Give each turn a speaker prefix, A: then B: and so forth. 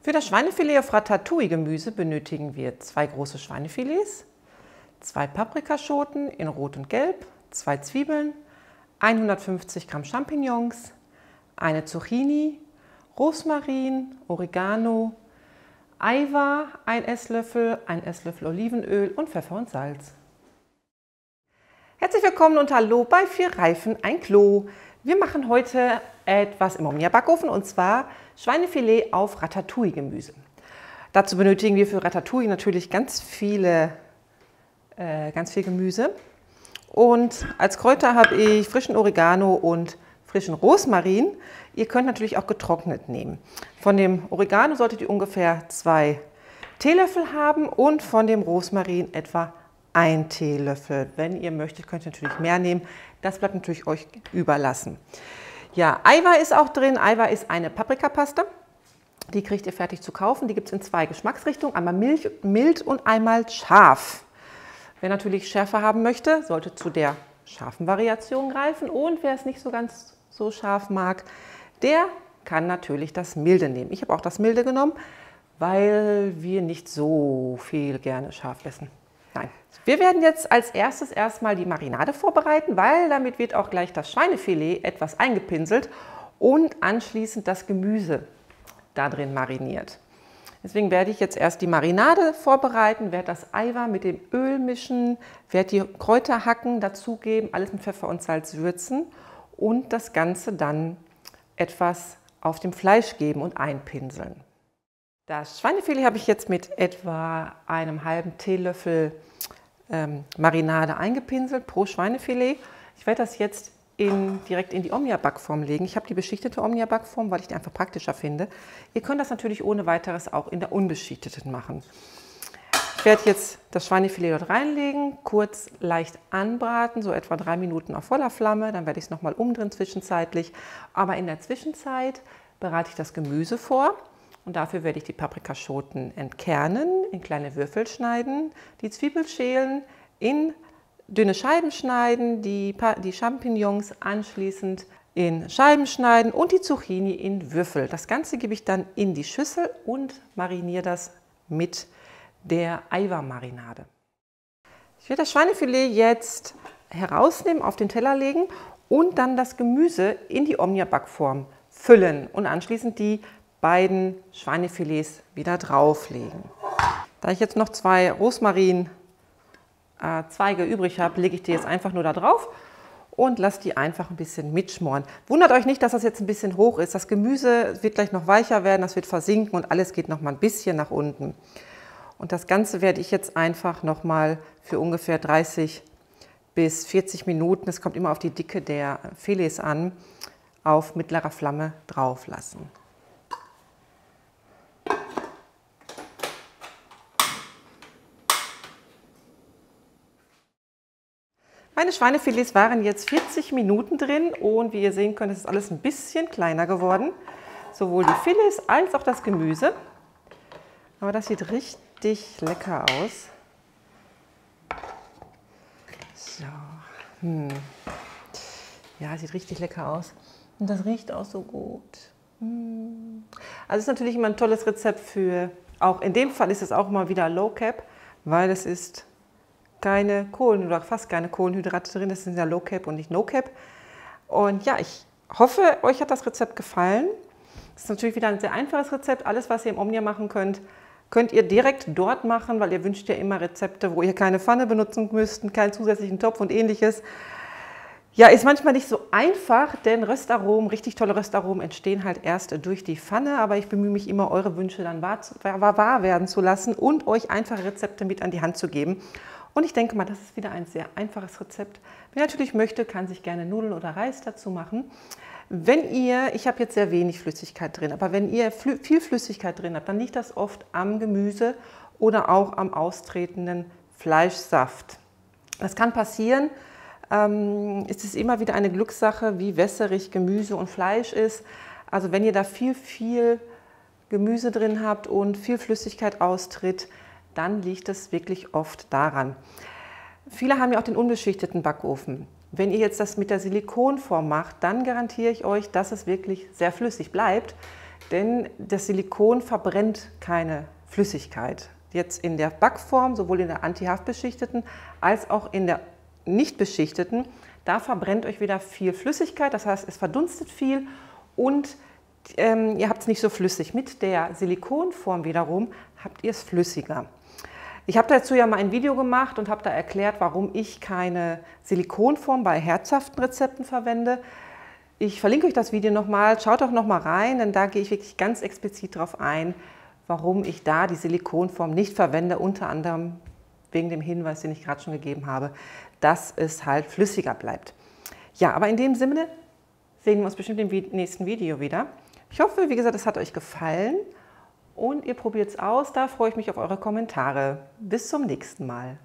A: Für das Schweinefilet auf Ratatouille-Gemüse benötigen wir 2 große Schweinefilets, 2 Paprikaschoten in Rot und Gelb, 2 Zwiebeln, 150 Gramm Champignons, eine Zucchini, Rosmarin, Oregano, Eiweiß, 1 Esslöffel, 1 Esslöffel Olivenöl und Pfeffer und Salz. Herzlich willkommen und hallo bei 4 Reifen, ein Klo. Wir machen heute etwas im Omnia-Backofen und zwar Schweinefilet auf Ratatouille-Gemüse. Dazu benötigen wir für Ratatouille natürlich ganz viel Gemüse. Und als Kräuter habe ich frischen Oregano und frischen Rosmarin. Ihr könnt natürlich auch getrocknet nehmen. Von dem Oregano solltet ihr ungefähr 2 Teelöffel haben und von dem Rosmarin etwa 1 Teelöffel. Wenn ihr möchtet, könnt ihr natürlich mehr nehmen. Das bleibt natürlich euch überlassen. Ja, Eiweiß ist auch drin. Eiweiß ist eine Paprikapaste. Die kriegt ihr fertig zu kaufen. Die gibt es in 2 Geschmacksrichtungen. Einmal mild und einmal scharf. Wer natürlich schärfer haben möchte, sollte zu der scharfen Variation greifen. Und wer es nicht so ganz so scharf mag, der kann natürlich das milde nehmen. Ich habe auch das milde genommen, weil wir nicht so viel gerne scharf essen. Nein. Wir werden jetzt als erstes erstmal die Marinade vorbereiten, weil damit wird auch gleich das Schweinefilet etwas eingepinselt und anschließend das Gemüse da drin mariniert. Deswegen werde ich jetzt erst die Marinade vorbereiten, werde das Eiweiß mit dem Öl mischen, werde die Kräuter hacken, dazugeben, alles mit Pfeffer und Salz würzen und das Ganze dann etwas auf dem Fleisch geben und einpinseln. Das Schweinefilet habe ich jetzt mit etwa einem halben Teelöffel Marinade eingepinselt pro Schweinefilet. Ich werde das jetzt direkt in die Omnia-Backform legen. Ich habe die beschichtete Omnia-Backform, weil ich die einfach praktischer finde. Ihr könnt das natürlich ohne weiteres auch in der unbeschichteten machen. Ich werde jetzt das Schweinefilet dort reinlegen, kurz leicht anbraten, so etwa 3 Minuten auf voller Flamme. Dann werde ich es nochmal umdrehen zwischenzeitlich. Aber in der Zwischenzeit bereite ich das Gemüse vor. Und dafür werde ich die Paprikaschoten entkernen, in kleine Würfel schneiden, die Zwiebel schälen, in dünne Scheiben schneiden, die Champignons anschließend in Scheiben schneiden und die Zucchini in Würfel. Das Ganze gebe ich dann in die Schüssel und mariniere das mit der Eiweißmarinade. Ich werde das Schweinefilet jetzt herausnehmen, auf den Teller legen und dann das Gemüse in die Omnia-Backform füllen und anschließend die beiden Schweinefilets wieder drauflegen. Da ich jetzt noch 2 Rosmarinzweige übrig habe, lege ich die jetzt einfach nur da drauf und lasse die einfach ein bisschen mitschmoren. Wundert euch nicht, dass das jetzt ein bisschen hoch ist. Das Gemüse wird gleich noch weicher werden, das wird versinken und alles geht noch mal ein bisschen nach unten. Und das Ganze werde ich jetzt einfach noch mal für ungefähr 30 bis 40 Minuten, es kommt immer auf die Dicke der Filets an, auf mittlerer Flamme drauf lassen. Meine Schweinefilets waren jetzt 40 Minuten drin und wie ihr sehen könnt, ist alles ein bisschen kleiner geworden. Sowohl die Filets als auch das Gemüse. Aber das sieht richtig lecker aus. So. Ja, sieht richtig lecker aus. Und das riecht auch so gut. Also es ist natürlich immer ein tolles Rezept für, auch in dem Fall ist es auch mal wieder Low Carb, weil es ist keine Kohlenhydrate, fast keine Kohlenhydrate drin, das sind ja Low Carb und nicht No Carb. Und ja, ich hoffe, euch hat das Rezept gefallen. Das ist natürlich wieder ein sehr einfaches Rezept. Alles, was ihr im Omnia machen könnt, könnt ihr direkt dort machen, weil ihr wünscht ja immer Rezepte, wo ihr keine Pfanne benutzen müsst, keinen zusätzlichen Topf und ähnliches. Ja, ist manchmal nicht so einfach, denn Röstaromen, richtig tolle Röstaromen entstehen halt erst durch die Pfanne, aber ich bemühe mich immer, eure Wünsche dann wahr werden zu lassen und euch einfache Rezepte mit an die Hand zu geben. Und ich denke mal, das ist wieder ein sehr einfaches Rezept. Wer natürlich möchte, kann sich gerne Nudeln oder Reis dazu machen. Ich habe jetzt sehr wenig Flüssigkeit drin, aber wenn ihr viel Flüssigkeit drin habt, dann liegt das oft am Gemüse oder auch am austretenden Fleischsaft. Das kann passieren. Es ist immer wieder eine Glückssache, wie wässerig Gemüse und Fleisch ist. Also wenn ihr da viel Gemüse drin habt und viel Flüssigkeit austritt, dann liegt es wirklich oft daran. Viele haben ja auch den unbeschichteten Backofen. Wenn ihr jetzt das mit der Silikonform macht, dann garantiere ich euch, dass es wirklich sehr flüssig bleibt. denn das Silikon verbrennt keine Flüssigkeit. Jetzt in der Backform, sowohl in der antihaftbeschichteten als auch in der nicht beschichteten, da verbrennt euch wieder viel Flüssigkeit, das heißt, es verdunstet viel und ihr habt es nicht so flüssig. Mit der Silikonform wiederum habt ihr es flüssiger. Ich habe dazu ja mal ein Video gemacht und habe da erklärt, warum ich keine Silikonform bei herzhaften Rezepten verwende. Ich verlinke euch das Video nochmal, schaut auch nochmal rein, denn da gehe ich wirklich ganz explizit darauf ein, warum ich da die Silikonform nicht verwende, unter anderem wegen dem Hinweis, den ich gerade schon gegeben habe, dass es halt flüssiger bleibt. Ja, aber in dem Sinne sehen wir uns bestimmt im nächsten Video wieder. Ich hoffe, wie gesagt, es hat euch gefallen und ihr probiert es aus. Da freue ich mich auf eure Kommentare. Bis zum nächsten Mal.